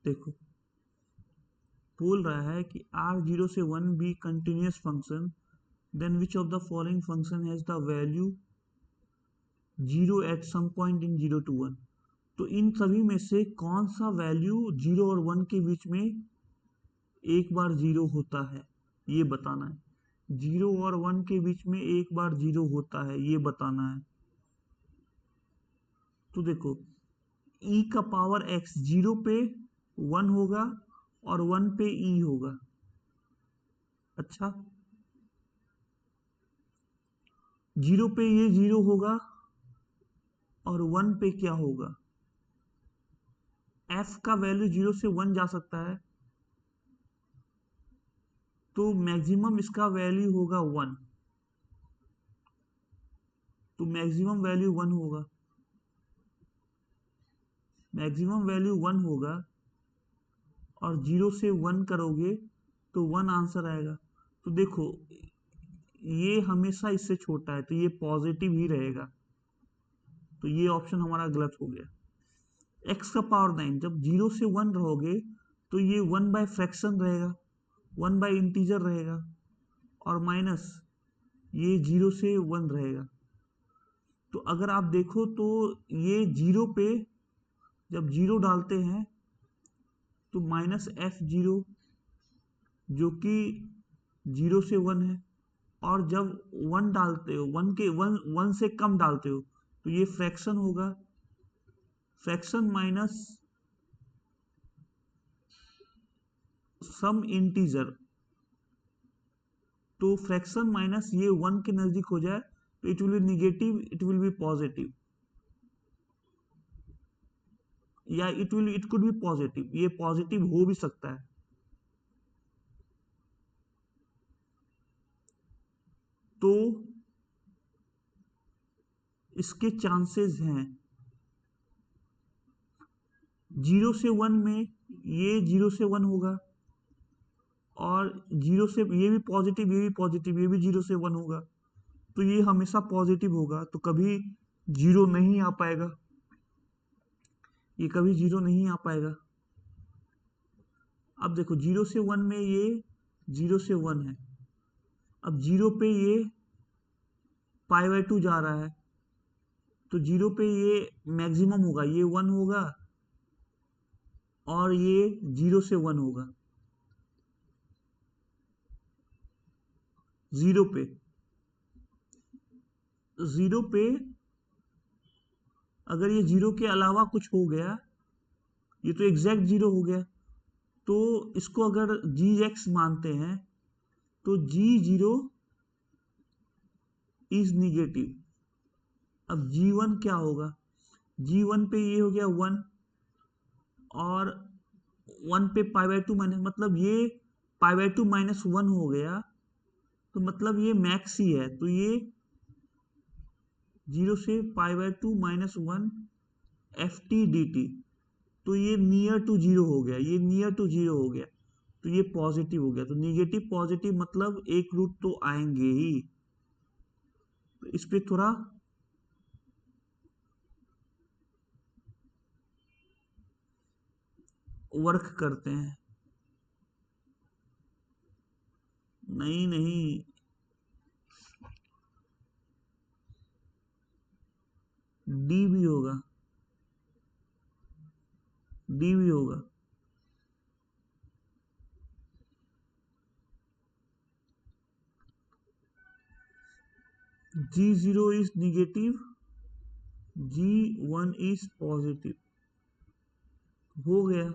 देखो बोल रहा है कि r0 से 1 be continuous function, then which of the following function has the value 0 at some point in 0 to 1। तो इन सभी में से कौन सा वैल्यू 0 और 1 के बीच में एक बार 0 होता है, ये बताना है। 0 और 1 के बीच में एक बार 0 होता है, ये बताना है। तो देखो e का पावर x 0 पे 1 होगा और 1 पे e होगा। अच्छा 0 पे ये 0 होगा और 1 पे क्या होगा? f का वैल्यू 0 से 1 जा सकता है, तो मैक्सिमम इसका वैल्यू होगा 1, तो मैक्सिमम वैल्यू 1 होगा, मैक्सिमम वैल्यू 1 होगा और 0 से 1 करोगे तो 1 आंसर आएगा। तो देखो ये हमेशा इससे छोटा है, तो ये पॉजिटिव ही रहेगा, तो ये ऑप्शन हमारा गलत हो गया। x का पावर 9, जब 0 से 1 रहोगे तो ये 1 बाय फ्रैक्शन रहेगा, 1 बाय इंटीजर रहेगा, और माइनस ये 0 से 1 रहेगा। तो अगर आप देखो तो ये 0 पे जब 0 डालते हैं तो माइनस f0 जो कि 0 से 1 है, और जब 1 डालते हो 1 से कम डालते हो तो ये फ्रैक्शन होगा, फ्रैक्शन माइनस सम इंटीजर, तो फ्रैक्शन माइनस ये 1 के नजदीक हो जाए तो it will be negative, it will be positive, या इट कुड बी पॉजिटिव, ये पॉजिटिव हो भी सकता है। तो इसके चांसेस हैं 0 से 1 में ये 0 से 1 होगा, और 0 से ये भी पॉजिटिव, ये भी पॉजिटिव, ये भी 0 से 1 होगा, तो ये हमेशा पॉजिटिव होगा, तो कभी 0 नहीं आ पाएगा, ये कभी 0 नहीं आ पाएगा। अब देखो 0 से 1 में ये 0 से 1 है, अब 0 पे ये π/2 जा रहा है, तो 0 पे ये मैक्सिमम होगा, ये 1 होगा और ये 0 से 1 होगा। 0 पे 0 पे अगर ये 0 के अलावा कुछ हो गया, ये तो एग्जैक्ट 0 हो गया, तो इसको अगर g(x) मानते हैं तो g0 इज निगेटिव। अब g1 क्या होगा? g1 पे ये हो गया 1 और 1 पे π/2 माइनस, मतलब ये π/2 माइनस 1 हो गया, तो मतलब ये मैक्स ही है, तो ये 0 से π/2 माइनस 1 ft/dt, तो ये नियर टू 0 हो गया, ये नियर टू 0 हो गया, तो ये पॉजिटिव हो गया। तो निगेटिव पॉजिटिव मतलब एक रूट तो आएंगे ही, तो इस पे थोड़ा वर्क करते हैं। नहीं नहीं, डी भी होगा, डी भी होगा। g0 is negative, g1 is positive, हो गया।